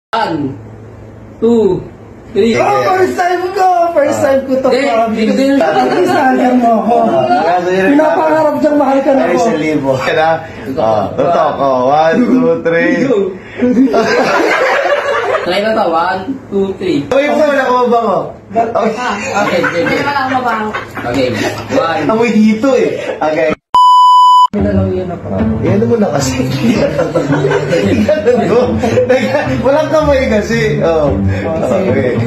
1, 2, 3. Oh, first time ko! First time ko to. Hindi ko din Isahan mo ako. Pinapangarap diyang mahal ka na Ay, ako. 1,000. Kaya na? Tutok. 1, 2, 3. Try na to. 1, 2, 3. Uy, mo wala ko mabango. Okay. Okay. 1. Amoy dito eh. Okay. Pinalaw yun ako. Yan mo na kasi. Walang kamay kasi. Oh. Okay.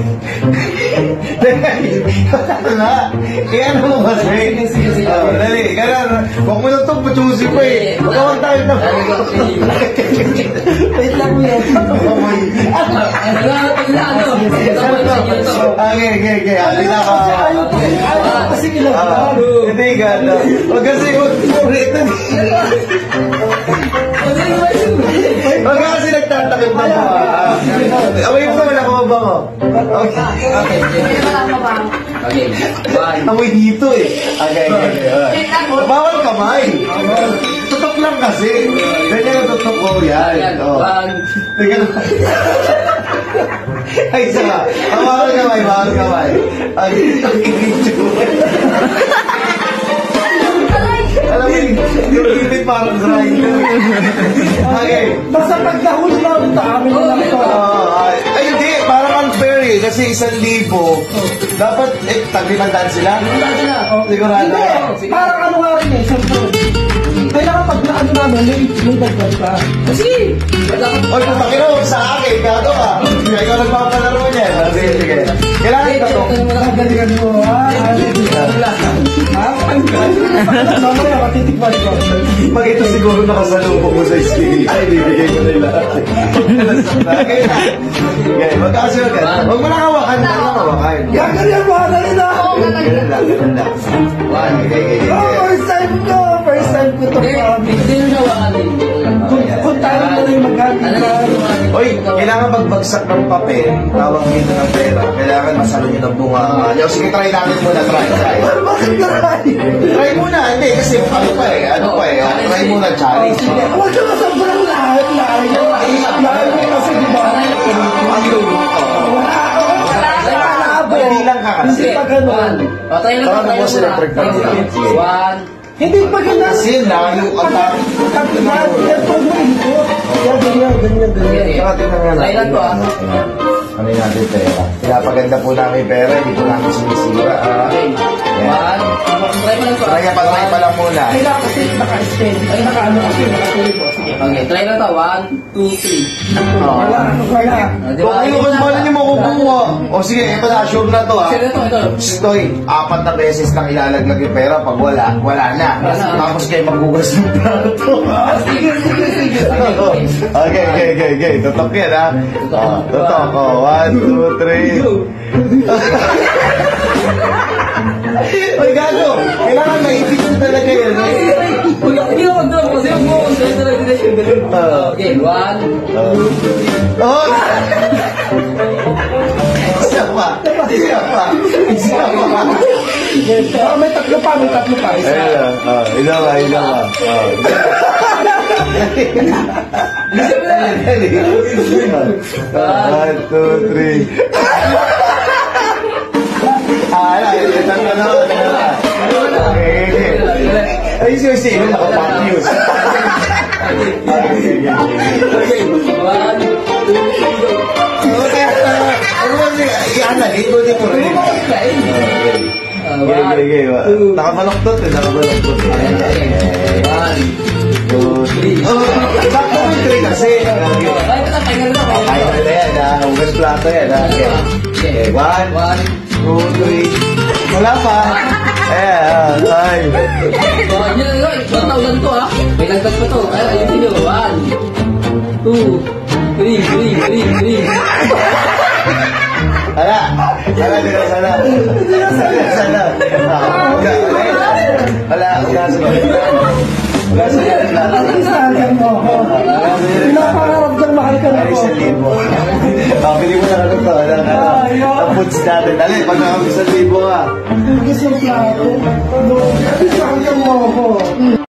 Na. Yan mo kasi. Dali. Ganun. Huwag mo na ito. Puchusi pa eh. Huwag tayo na. Wait lang mo yan. Okay. Alin na ka. Ayaw kasi ilang. Hindi ka. Huwag kasi. Huwag ka kasi nagtatakot na mo. Amoy mo wala ko mabango. Okay. 1. Amoy dito eh. Okay. Bawal kamay. Tutok lang kasi. Ganyan ang tutok ko. Yan. 1. Teka lang. Ay, isa ba? Bawal kamay. Ay, alam mo yung ibig parang grinder. Okay. Basta pag nahuli na ulit amin lang ito. Ay, hindi. Parang unfair eh. Kasi 1,000. Dapat, tag-500 sila? Sigurado. Hindi. Parang ano nga rin eh. Kailangan pag naano namin, may dagdag ka. Sige. Oy, kung pakinaw sa akin, gato ka. Ikaw nagpapalaro niya. Sige. Kailangan ka to. Nakagalingan mo, ha? Mamaya, matitikman ko. Pag ito siguro nakasalubong mo sa skinny, ay, bibigay ko nila. Okay, magkasyo ka. Huwag mo lang hawakan. Gaganyan mo, dali na! Ganun lang. One, Oh, first time ko to. Hindi ko din nawakan. Kung tayo na rin magkakaroon. Oy, kailangan magbagsak ng papel, tawag dito ng pera. Kailangan masalo nyo ng bunga. Sige, try natin muna. Try. Bakit garay? Try muna. Hindi, kasi ano pa eh. Try muna, challenge. Huwag ka na sobrang lahat. Lahat mo kasi diba? Hindi lang ka kasi. Hindi pa ganun. Tayo na. Tawag mo sila, electric fan. 1. Hindi pa ganun. Kasi layo ka na. Ganyan. Saka tingnan nga Try lang to Ano yung natin pera? Pinapaganda po namin pera, hindi po namin sinisira. Okay. 1. Try mo lang to. Try pa lang muna. Kailangan kasi naka-extend. Ay, naka-ano kasi, naka-tuloy po. Sige. Okay, try na to. 1, 2, 3. Wala. Kung kayo kung wala niyo makukuha. O sige, ito na, sure na to ha. Sige, ito. Stoy, 4 na beses lang ilalaglag yung pera. Pag wala na. Tapos kayo maghugas ng plato. Sige. Okay. Tutok yan ha. Tutok. 1, 2, 3. Oy, gago. Kailangan maibigyan talaga yun. Hindi ko mag-drop kasi yung mo. Okay, 1. Oh! Isa pa. May tatlo pa. Ilaw pa. One, two, three. Ay, sige, nakapapius. Okay, 1, 2, 3. Nakabaloktot eh. 1, 2, 3. Sakto mo yung 3 kasi. Hugas plato yan. Okay, 1, 2, 3. Wala pa. Ay. Yun, 1,000 to ha. May lagdag pa to. Ayun nyo. 1, 2, 3. Hala, sana. Isahan mo ako. Pinapangarap diyang mahal ka na ako. 1,000. Bili mo na ano to. Ang foods natin. Dali, pag nakami 1,000 ha. Gusto ng plato. Isahan mo ako.